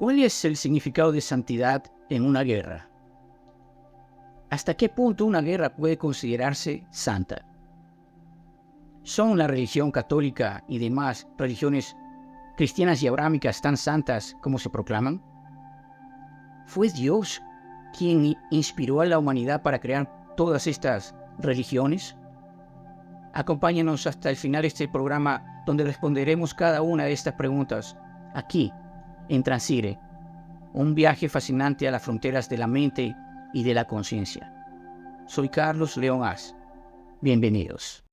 ¿Cuál es el significado de santidad en una guerra? ¿Hasta qué punto una guerra puede considerarse santa? ¿Son la religión católica y demás religiones cristianas y abrámicas tan santas como se proclaman? ¿Fue Dios quien inspiró a la humanidad para crear todas estas religiones? Acompáñanos hasta el final de este programa, donde responderemos cada una de estas preguntas, aquí, en Transire, un viaje fascinante a las fronteras de la mente y de la conciencia. Soy Carlos León As. Bienvenidos.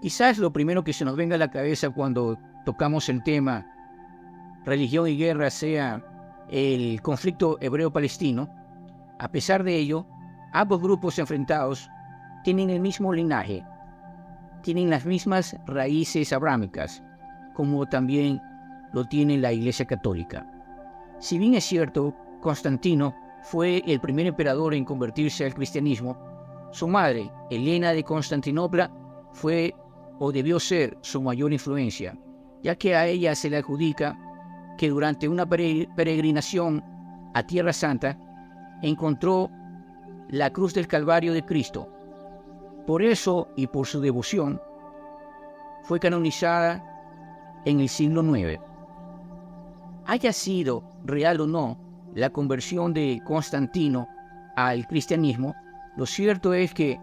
Quizás lo primero que se nos venga a la cabeza cuando tocamos el tema religión y guerra sea el conflicto hebreo-palestino. A pesar de ello, ambos grupos enfrentados tienen el mismo linaje, tienen las mismas raíces abrámicas, como también lo tiene la Iglesia Católica. Si bien es cierto, Constantino fue el primer emperador en convertirse al cristianismo, su madre, Helena de Constantinopla, fue o debió ser su mayor influencia, ya que a ella se le adjudica que durante una peregrinación a Tierra Santa encontró la cruz del Calvario de Cristo. Por eso y por su devoción fue canonizada en el siglo IX. Haya sido real o no la conversión de Constantino al cristianismo, lo cierto es que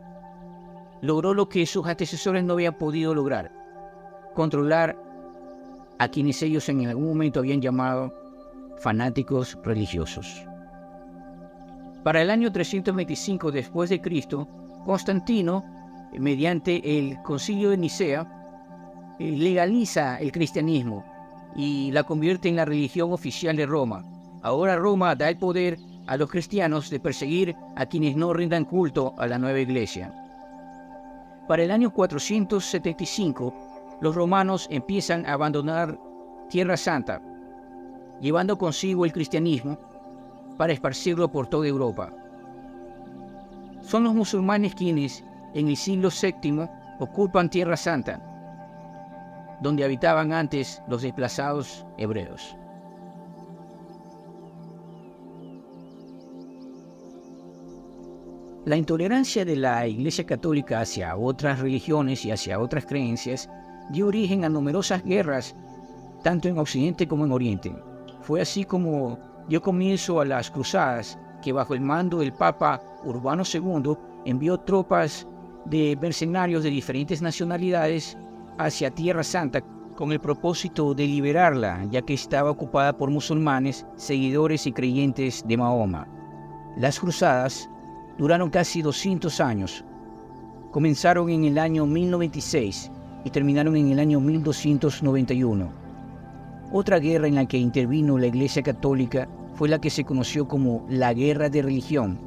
logró lo que sus antecesores no habían podido lograr: controlar a quienes ellos en algún momento habían llamado fanáticos religiosos. Para el año 325 después de Cristo, Constantino, mediante el Concilio de Nicea, legaliza el cristianismo y la convierte en la religión oficial de Roma. Ahora Roma da el poder a los cristianos de perseguir a quienes no rindan culto a la nueva iglesia. Para el año 475, los romanos empiezan a abandonar Tierra Santa, llevando consigo el cristianismo para esparcirlo por toda Europa. Son los musulmanes quienes, en el siglo VII, ocupan Tierra Santa, donde habitaban antes los desplazados hebreos. La intolerancia de la Iglesia Católica hacia otras religiones y hacia otras creencias dio origen a numerosas guerras, tanto en Occidente como en Oriente. Fue así como dio comienzo a las cruzadas, que bajo el mando del Papa Urbano II envió tropas de mercenarios de diferentes nacionalidades hacia Tierra Santa con el propósito de liberarla, ya que estaba ocupada por musulmanes, seguidores y creyentes de Mahoma. Las cruzadas duraron casi 200 años. Comenzaron en el año 1096 y terminaron en el año 1291. Otra guerra en la que intervino la Iglesia Católica fue la que se conoció como la Guerra de Religión,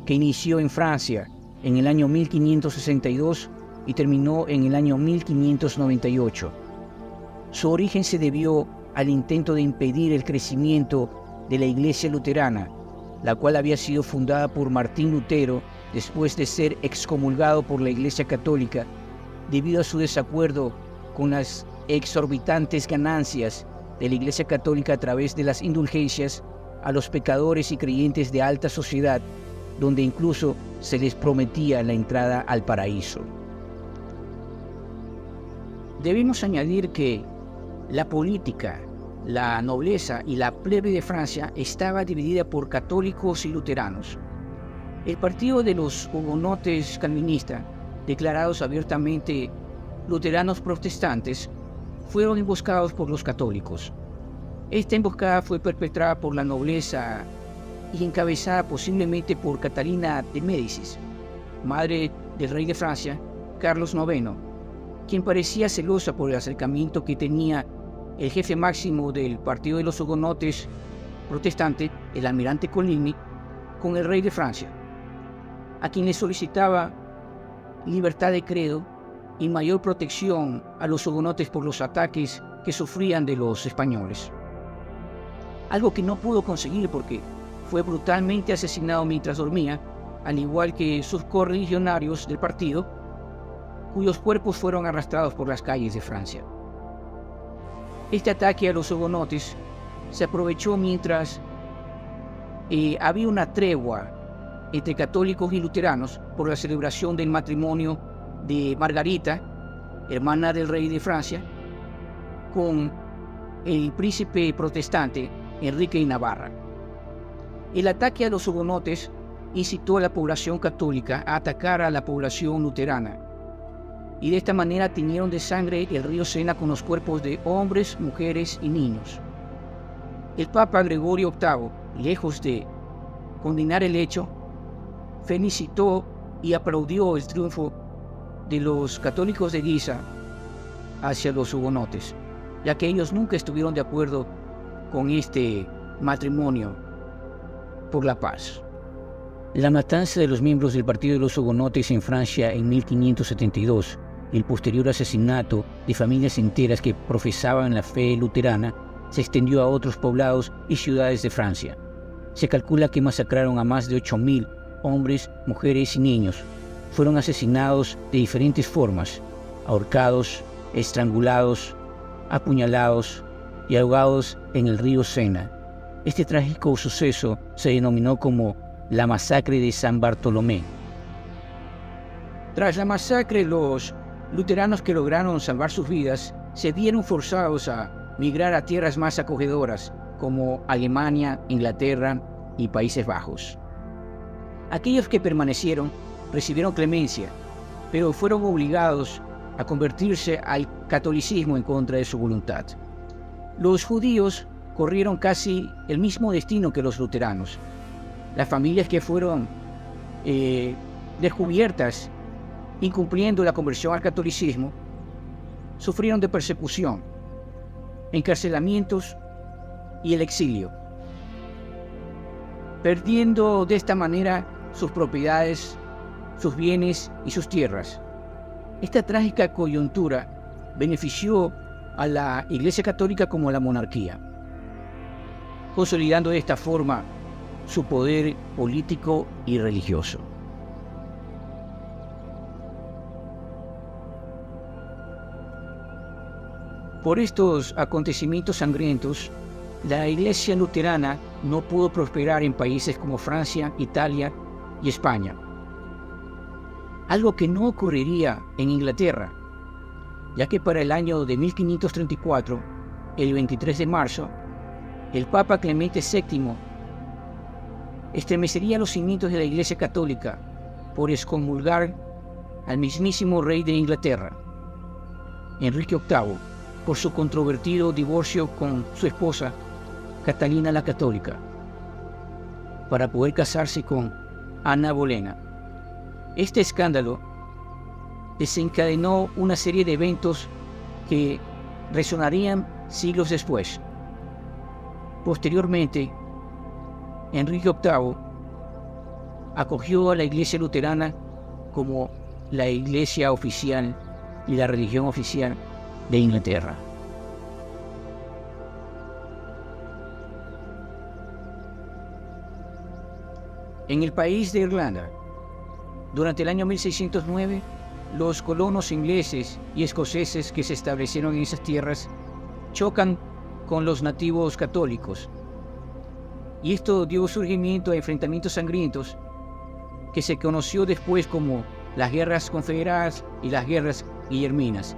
que inició en Francia en el año 1562 y terminó en el año 1598. Su origen se debió al intento de impedir el crecimiento de la Iglesia luterana, la cual había sido fundada por Martín Lutero después de ser excomulgado por la Iglesia Católica debido a su desacuerdo con las exorbitantes ganancias de la Iglesia Católica a través de las indulgencias a los pecadores y creyentes de alta sociedad, donde incluso se les prometía la entrada al paraíso. Debemos añadir que la política, la nobleza y la plebe de Francia estaba dividida por católicos y luteranos. El partido de los hugonotes calvinistas, declarados abiertamente luteranos protestantes, fueron emboscados por los católicos. Esta emboscada fue perpetrada por la nobleza y encabezada posiblemente por Catalina de Médicis, madre del rey de Francia, Carlos IX, quien parecía celosa por el acercamiento que tenía el jefe máximo del partido de los hugonotes protestante, el almirante Coligny, con el rey de Francia, a quien le solicitaba libertad de credo y mayor protección a los hugonotes por los ataques que sufrían de los españoles. Algo que no pudo conseguir porque fue brutalmente asesinado mientras dormía, al igual que sus correligionarios del partido, cuyos cuerpos fueron arrastrados por las calles de Francia. Este ataque a los hugonotes se aprovechó mientras había una tregua entre católicos y luteranos por la celebración del matrimonio de Margarita, hermana del rey de Francia, con el príncipe protestante Enrique de Navarra. El ataque a los hugonotes incitó a la población católica a atacar a la población luterana, y de esta manera teñieron de sangre el río Sena con los cuerpos de hombres, mujeres y niños. El Papa Gregorio VIII, lejos de condenar el hecho, felicitó y aplaudió el triunfo de los católicos de Guisa hacia los hugonotes, ya que ellos nunca estuvieron de acuerdo con este matrimonio por la paz. La matanza de los miembros del partido de los hugonotes en Francia en 1572 y el posterior asesinato de familias enteras que profesaban la fe luterana se extendió a otros poblados y ciudades de Francia. Se calcula que masacraron a más de 8.000 hombres, mujeres y niños. Fueron asesinados de diferentes formas: ahorcados, estrangulados, apuñalados y ahogados en el río Sena. Este trágico suceso se denominó como la masacre de San Bartolomé. Tras la masacre, los luteranos que lograron salvar sus vidas se vieron forzados a migrar a tierras más acogedoras como Alemania, Inglaterra y Países Bajos. Aquellos que permanecieron recibieron clemencia, pero fueron obligados a convertirse al catolicismo en contra de su voluntad. Los judíos corrieron casi el mismo destino que los luteranos. Las familias que fueron descubiertas incumpliendo la conversión al catolicismo sufrieron de persecución, encarcelamientos y el exilio, perdiendo de esta manera sus propiedades, sus bienes y sus tierras. Esta trágica coyuntura benefició a la Iglesia Católica como a la monarquía, consolidando de esta forma su poder político y religioso. Por estos acontecimientos sangrientos, la Iglesia luterana no pudo prosperar en países como Francia, Italia y España. Algo que no ocurriría en Inglaterra, ya que para el año de 1534, el 23 de marzo, el Papa Clemente VII estremecería los cimientos de la Iglesia Católica por excomulgar al mismísimo rey de Inglaterra, Enrique VIII, por su controvertido divorcio con su esposa, Catalina la Católica, para poder casarse con Ana Bolena. Este escándalo desencadenó una serie de eventos que resonarían siglos después. Posteriormente, Enrique VIII acogió a la Iglesia luterana como la iglesia oficial y la religión oficial de Inglaterra. En el país de Irlanda, durante el año 1609, los colonos ingleses y escoceses que se establecieron en esas tierras chocan con los nativos católicos, y esto dio surgimiento a enfrentamientos sangrientos que se conoció después como las Guerras Confederadas y las Guerras Guillerminas,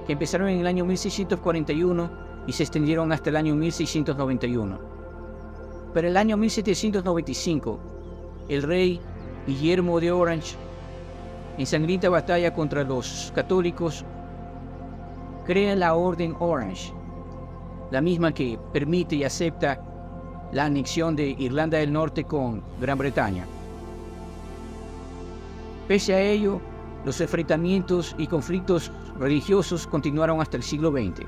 que empezaron en el año 1641 y se extendieron hasta el año 1691. Para el año 1795, el rey Guillermo de Orange, en sangrienta batalla contra los católicos, crea la Orden Orange, la misma que permite y acepta la anexión de Irlanda del Norte con Gran Bretaña. Pese a ello, Los enfrentamientos y conflictos religiosos continuaron hasta el siglo XX.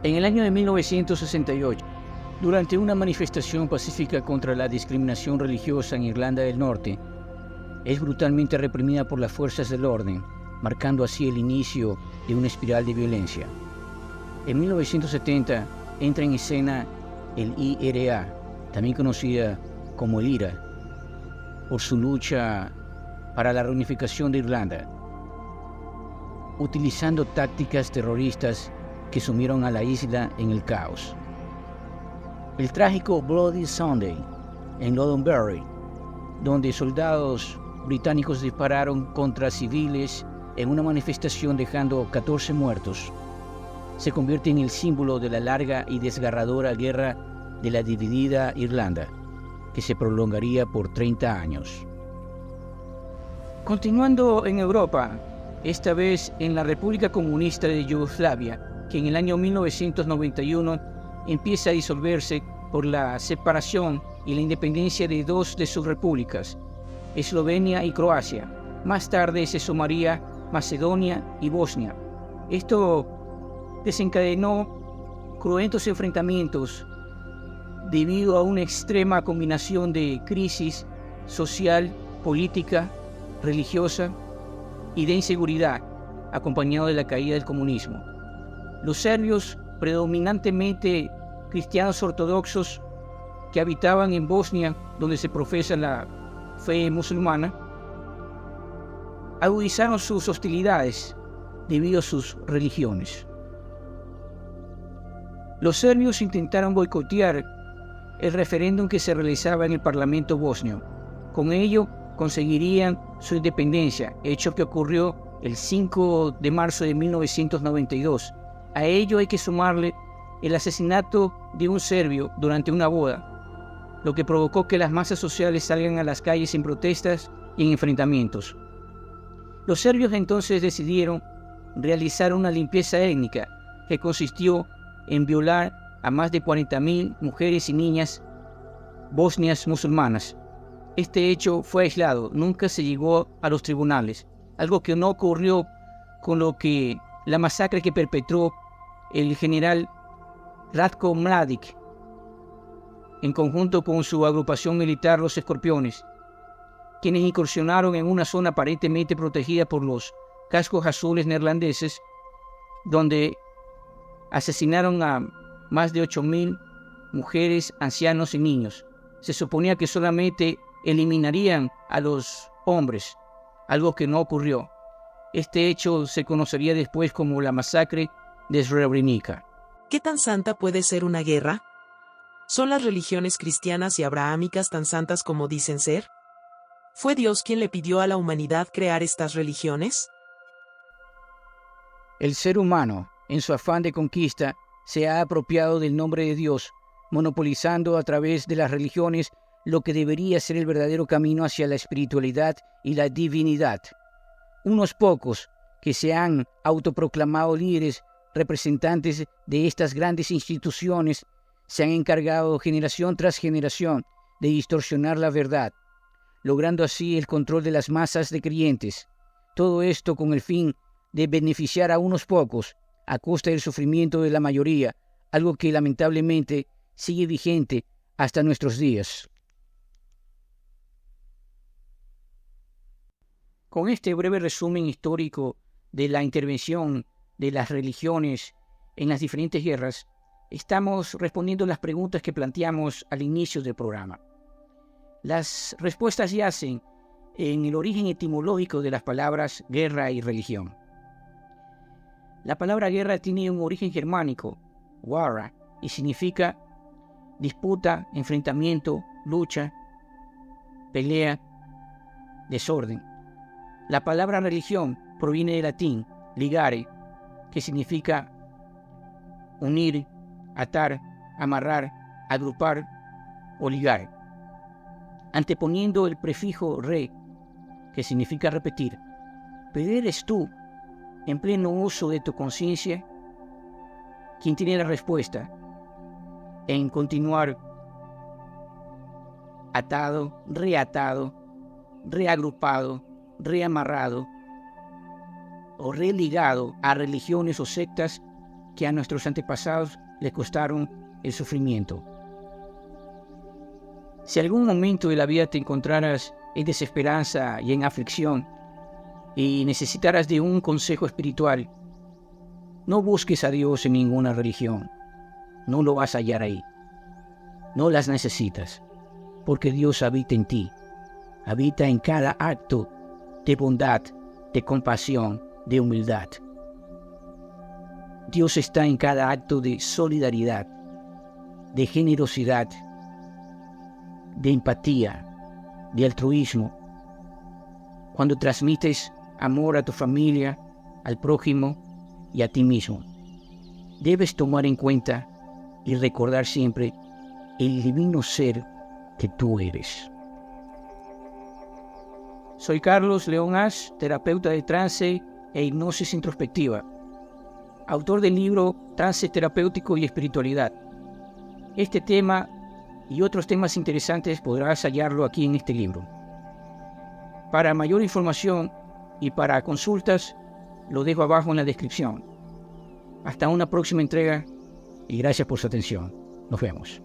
En el año de 1968, durante una manifestación pacífica contra la discriminación religiosa en Irlanda del Norte, es brutalmente reprimida por las fuerzas del orden, marcando así el inicio de una espiral de violencia. En 1970 entra en escena el IRA, también conocida como el IRA, por su lucha para la reunificación de Irlanda, utilizando tácticas terroristas que sumieron a la isla en el caos. El trágico Bloody Sunday en Londonderry, donde soldados británicos dispararon contra civiles en una manifestación dejando 14 muertos, se convierte en el símbolo de la larga y desgarradora guerra de la dividida Irlanda, que se prolongaría por 30 años. Continuando en Europa, esta vez en la República Comunista de Yugoslavia, que en el año 1991 empieza a disolverse por la separación y la independencia de dos de sus repúblicas, Eslovenia y Croacia. Más tarde se sumaría Macedonia y Bosnia. Esto desencadenó cruentos enfrentamientos debido a una extrema combinación de crisis social, política, religiosa y de inseguridad, acompañado de la caída del comunismo. Los serbios, predominantemente cristianos ortodoxos que habitaban en Bosnia, donde se profesa la fe musulmana, agudizaron sus hostilidades debido a sus religiones. Los serbios intentaron boicotear el referéndum que se realizaba en el Parlamento bosnio. Con ello conseguirían su independencia, hecho que ocurrió el 5 de marzo de 1992. A ello hay que sumarle el asesinato de un serbio durante una boda, lo que provocó que las masas sociales salgan a las calles en protestas y en enfrentamientos. Los serbios entonces decidieron realizar una limpieza étnica que consistió en violar a más de 40.000 mujeres y niñas bosnias musulmanas. Este hecho fue aislado, nunca se llegó a los tribunales, algo que no ocurrió con la masacre que perpetró el general Ratko Mladic en conjunto con su agrupación militar Los Escorpiones, quienes incursionaron en una zona aparentemente protegida por los cascos azules neerlandeses, donde asesinaron a más de 8.000 mujeres, ancianos y niños. Se suponía que solamente eliminarían a los hombres, algo que no ocurrió. Este hecho se conocería después como la masacre de Srebrenica. ¿Qué tan santa puede ser una guerra? ¿Son las religiones cristianas y abrahámicas tan santas como dicen ser? ¿Fue Dios quien le pidió a la humanidad crear estas religiones? El ser humano, en su afán de conquista, se ha apropiado del nombre de Dios, monopolizando a través de las religiones lo que debería ser el verdadero camino hacia la espiritualidad y la divinidad. Unos pocos que se han autoproclamado líderes, representantes de estas grandes instituciones, se han encargado generación tras generación de distorsionar la verdad, logrando así el control de las masas de creyentes. Todo esto con el fin de beneficiar a unos pocos a costa del sufrimiento de la mayoría, algo que lamentablemente sigue vigente hasta nuestros días. Con este breve resumen histórico de la intervención de las religiones en las diferentes guerras, estamos respondiendo las preguntas que planteamos al inicio del programa. Las respuestas yacen en el origen etimológico de las palabras guerra y religión. La palabra guerra tiene un origen germánico, warra, y significa disputa, enfrentamiento, lucha, pelea, desorden. La palabra religión proviene del latín ligare, que significa unir, atar, amarrar, agrupar o ligar, anteponiendo el prefijo re, que significa repetir. Pero eres tú, en pleno uso de tu conciencia, quien tiene la respuesta en continuar atado, reagrupado, reamarrado o religado a religiones o sectas que a nuestros antepasados les costaron el sufrimiento. Si algún momento de la vida te encontraras en desesperanza y en aflicción y necesitaras de un consejo espiritual, no busques a Dios en ninguna religión. No lo vas a hallar ahí. No las necesitas, porque Dios habita en ti. Habita en cada acto de bondad, de compasión, de humildad. Dios está en cada acto de solidaridad, de generosidad, de empatía, de altruismo. Cuando transmites amor a tu familia, al prójimo y a ti mismo, debes tomar en cuenta y recordar siempre el divino ser que tú eres. Soy Carlos León Ash, terapeuta de trance e hipnosis introspectiva, autor del libro Trance Terapéutico y Espiritualidad. Este tema y otros temas interesantes podrás hallarlo aquí en este libro. Para mayor información y para consultas, lo dejo abajo en la descripción. Hasta una próxima entrega y gracias por su atención. Nos vemos.